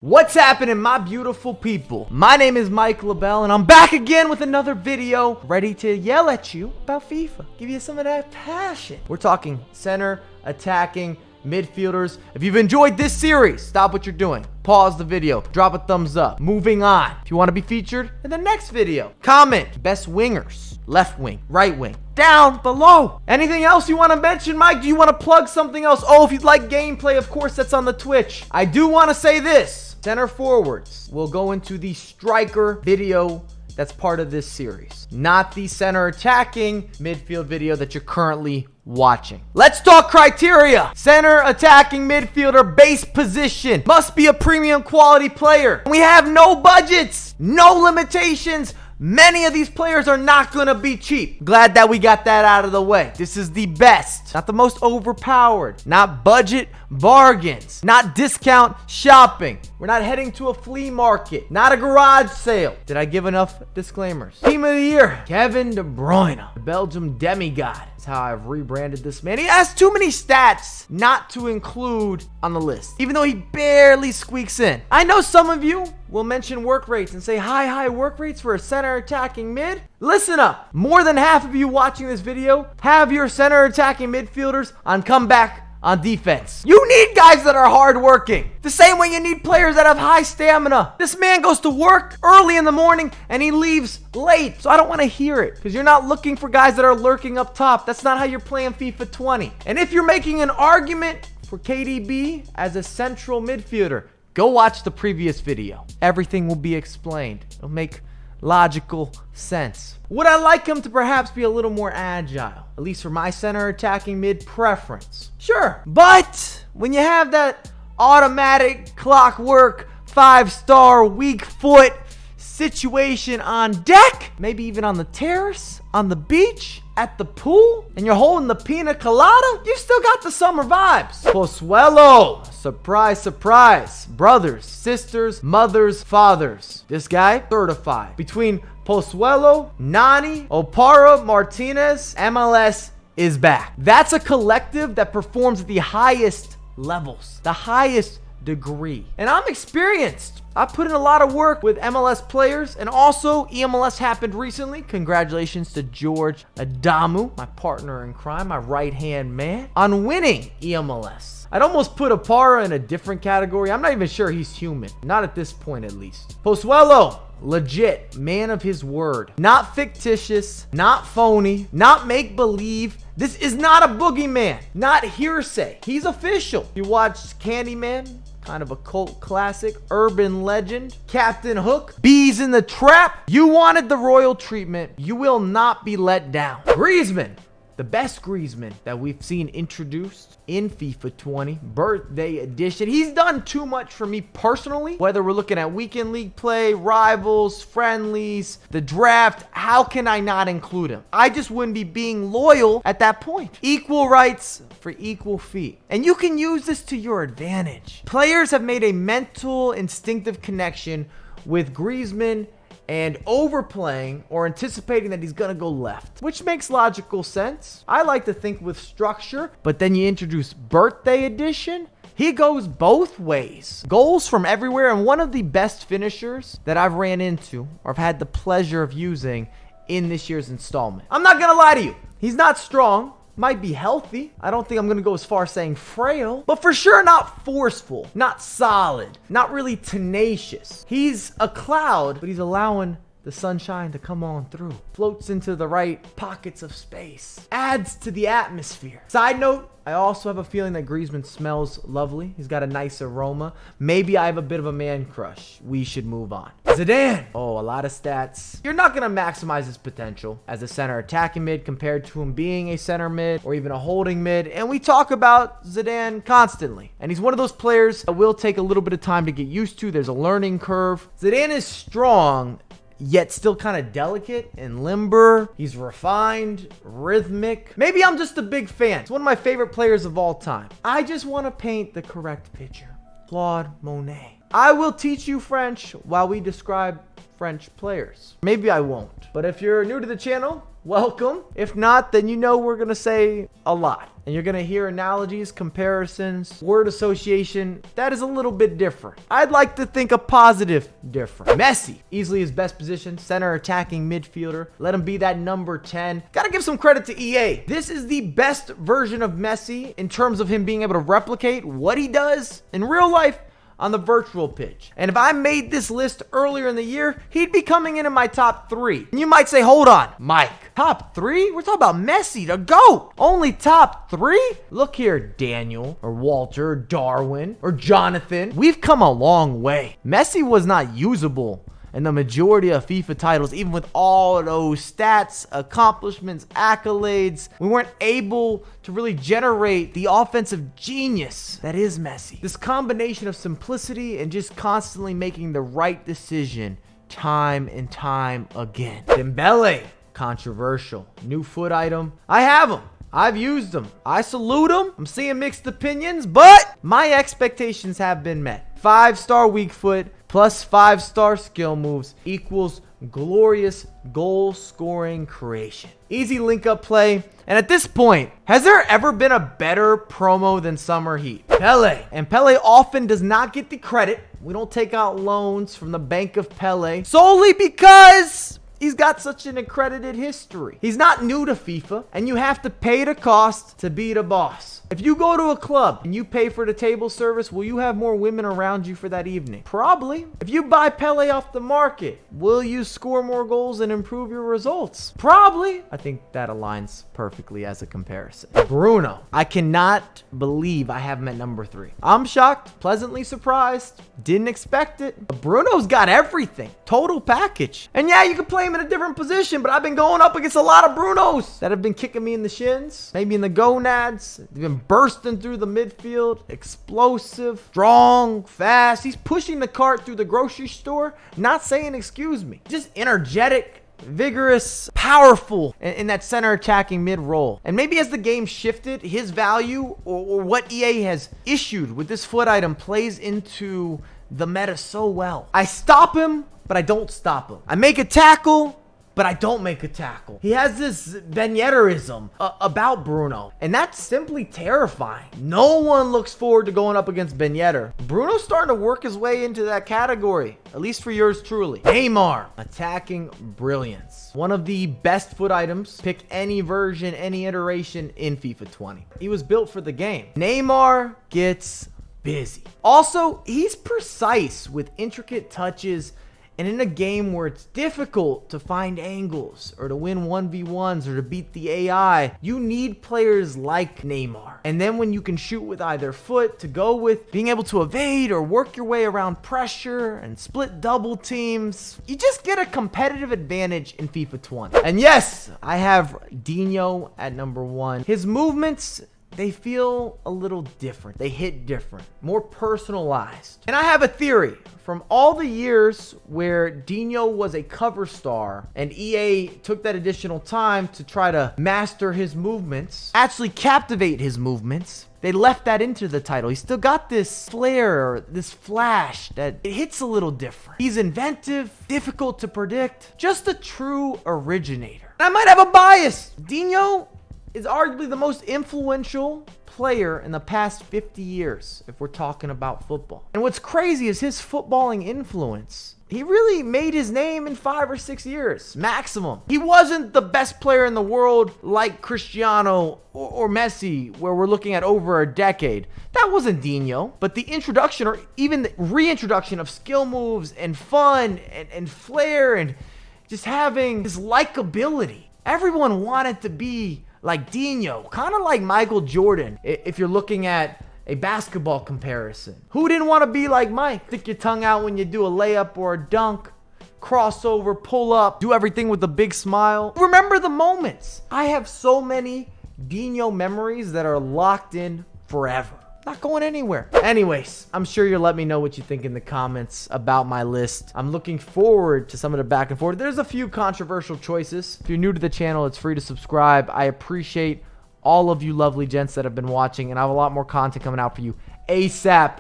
What's happening, my beautiful people? My name is Mike LaBelle, and I'm back again with another video, ready to yell at you about FIFA. Give you some of that passion. We're talking center, attacking, midfielders. If you've enjoyed this series, stop what you're doing. Pause the video, drop a thumbs up. Moving on. If you want to be featured in the next video, comment best wingers, left wing, right wing, down below. Anything else you want to mention, Mike? Do you want to plug something else? Oh, if you'd like gameplay, of course, that's on the Twitch. I do want to say this. Center forwards will go into the striker video that's part of this series, not the center attacking midfield video that you're currently watching. Let's talk criteria. Center attacking midfielder, base position, must be a premium quality player. We have no budgets, no limitations. Many of these players are not going to be cheap. Glad that we got that out of the way. This is the best, not the most overpowered, not budget bargains, not discount shopping. We're not heading to a flea market, not a garage sale. Did I give enough disclaimers? Team of the year, Kevin De Bruyne, the Belgium demigod. That's how I've rebranded this man. He has too many stats not to include on the list, even though he barely squeaks in. I know some of you will mention work rates and say high work rates for a center attacking mid. Listen up. More than half of you watching this video have your center attacking midfielders on comeback on defense. You need guys that are hardworking. The same way you need players that have high stamina. This man goes to work early in the morning and he leaves late. So I don't want to hear it because you're not looking for guys that are lurking up top. That's not how you're playing FIFA 20. And if you're making an argument for KDB as a central midfielder, go watch the previous video. Everything will be explained. It'll make logical sense. Would I like him to perhaps be a little more agile? At least for my center attacking mid preference. Sure. But when you have that automatic clockwork 5-star weak foot situation on deck, maybe even on the terrace, on the beach, at the pool, and you're holding the pina colada, you still got the summer vibes. Pozuelo, surprise, surprise. Brothers, sisters, mothers, fathers. This guy, certified. Between Pozuelo, Nani, Opara, Martinez, MLS is back. That's a collective that performs at the highest levels, the highest degree. And I'm experienced. I put in a lot of work with MLS players, and also EMLS happened recently. Congratulations to George Adamu, my partner in crime, my right-hand man, on winning EMLS. I'd almost put Opara in a different category. I'm not even sure he's human. Not at this point, at least. Pozuelo, legit, man of his word. Not fictitious, not phony, not make-believe. This is not a boogeyman, not hearsay. He's official. You watched Candyman, kind of a cult classic, urban legend, Captain Hook, Bees in the Trap. You wanted the royal treatment. You will not be let down. Griezmann, the best Griezmann that we've seen introduced in FIFA 20, birthday edition. He's done too much for me personally, whether we're looking at weekend league play, rivals, friendlies, the draft. How can I not include him? I just wouldn't be being loyal at that point. Equal rights for equal fee. And you can use this to your advantage. Players have made a mental, instinctive connection with Griezmann and overplaying or anticipating that he's gonna go left, which makes logical sense. I like to think with structure, but then you introduce birthday edition. He goes both ways. Goals from everywhere, and one of the best finishers that I've ran into or I've had the pleasure of using in this year's installment. I'm not gonna lie to you. He's not strong. Might be healthy. I don't think I'm going to go as far as saying frail, but for sure not forceful, not solid, not really tenacious. He's a cloud, but he's allowing the sunshine to come on through. Floats into the right pockets of space. Adds to the atmosphere. Side note, I also have a feeling that Griezmann smells lovely. He's got a nice aroma. Maybe I have a bit of a man crush. We should move on. Sedan. Oh, a lot of stats. You're not going to maximize his potential as a center attacking mid compared to him being a center mid or even a holding mid. And we talk about Sedan constantly. And he's one of those players that will take a little bit of time to get used to. There's a learning curve. Sedan is strong, yet still kind of delicate and limber. He's refined, rhythmic. Maybe I'm just a big fan. He's one of my favorite players of all time. I just want to paint the correct picture. Claude Monet. I will teach you French while we describe French players. Maybe I won't. But if you're new to the channel, welcome. If not, then you know we're going to say a lot. And you're going to hear analogies, comparisons, word association that is a little bit different. I'd like to think a positive different. Messi, easily his best position, center attacking midfielder. Let him be that number 10. Gotta give some credit to EA. This is the best version of Messi in terms of him being able to replicate what he does in real life on the virtual pitch. And if I made this list earlier in the year, he'd be coming in my top 3. And you might say, hold on, Mike, top 3? We're talking about Messi, the GOAT. Only top 3? Look here, Daniel, or Walter, or Darwin, or Jonathan. We've come a long way. Messi was not usable in the majority of FIFA titles, even with all those stats, accomplishments, accolades. We weren't able to really generate the offensive genius that is Messi. This combination of simplicity and just constantly making the right decision time and time again. Dembele, controversial. New foot item. I have him. I've used them. I salute them. I'm seeing mixed opinions, but my expectations have been met. 5-star weak foot plus 5-star skill moves equals glorious goal scoring creation. Easy link up play. And at this point, has there ever been a better promo than Summer Heat? Pele. And Pele often does not get the credit. We don't take out loans from the bank of Pele solely because he's got such an accredited history. He's not new to FIFA, and you have to pay the cost to be the boss. If you go to a club and you pay for the table service, will you have more women around you for that evening? Probably. If you buy Pele off the market, will you score more goals and improve your results? Probably. I think that aligns perfectly as a comparison. Bruno. I cannot believe I have him at number 3. I'm shocked, pleasantly surprised, didn't expect it. But Bruno's got everything. Total package. And yeah, you can play him in a different position, but I've been going up against a lot of Brunos that have been kicking me in the shins, maybe in the gonads. They've been bursting through the midfield, explosive, strong, fast. He's pushing the cart through the grocery store, not saying excuse me. Just energetic, vigorous, powerful in that center attacking mid role. And maybe as the game shifted, his value or what EA has issued with this foot item plays into the meta so well. I stop him, but I don't stop him. I make a tackle, but I don't make a tackle. He has this Benyeterism about Bruno, and that's simply terrifying. No one looks forward to going up against Benyeter. Bruno's starting to work his way into that category, at least for yours truly. Neymar, attacking brilliance. One of the best foot items. Pick any version, any iteration in FIFA 20. He was built for the game. Neymar gets busy. Also, he's precise with intricate touches. And in a game where it's difficult to find angles or to win 1v1s or to beat the AI, you need players like Neymar. And then when you can shoot with either foot to go with being able to evade or work your way around pressure and split double teams, you just get a competitive advantage in FIFA 20. And yes, I have Dino at number 1. His movements, they feel a little different. They hit different, more personalized. And I have a theory. From all the years where Dino was a cover star and EA took that additional time to try to master his movements, actually captivate his movements, they left that into the title. He's still got this flair, this flash that it hits a little different. He's inventive, difficult to predict, just a true originator. And I might have a bias. Dino is arguably the most influential player in the past 50 years if we're talking about football. And what's crazy is his footballing influence. He really made his name in 5 or 6 years, maximum. He wasn't the best player in the world like Cristiano or Messi, where we're looking at over a decade. That wasn't Dino. But the introduction or even the reintroduction of skill moves and fun and flair and just having his likability. Everyone wanted to be like Dino, kind of like Michael Jordan, if you're looking at a basketball comparison. Who didn't want to be like Mike? Stick your tongue out when you do a layup or a dunk, crossover, pull up, do everything with a big smile. Remember the moments. I have so many Dino memories that are locked in forever. Not going anywhere. Anyways, I'm sure you'll let me know what you think in the comments about my list. I'm looking forward to some of the back and forth. There's a few controversial choices. If you're new to the channel, it's free to subscribe. I appreciate all of you lovely gents that have been watching, and I have a lot more content coming out for you ASAP.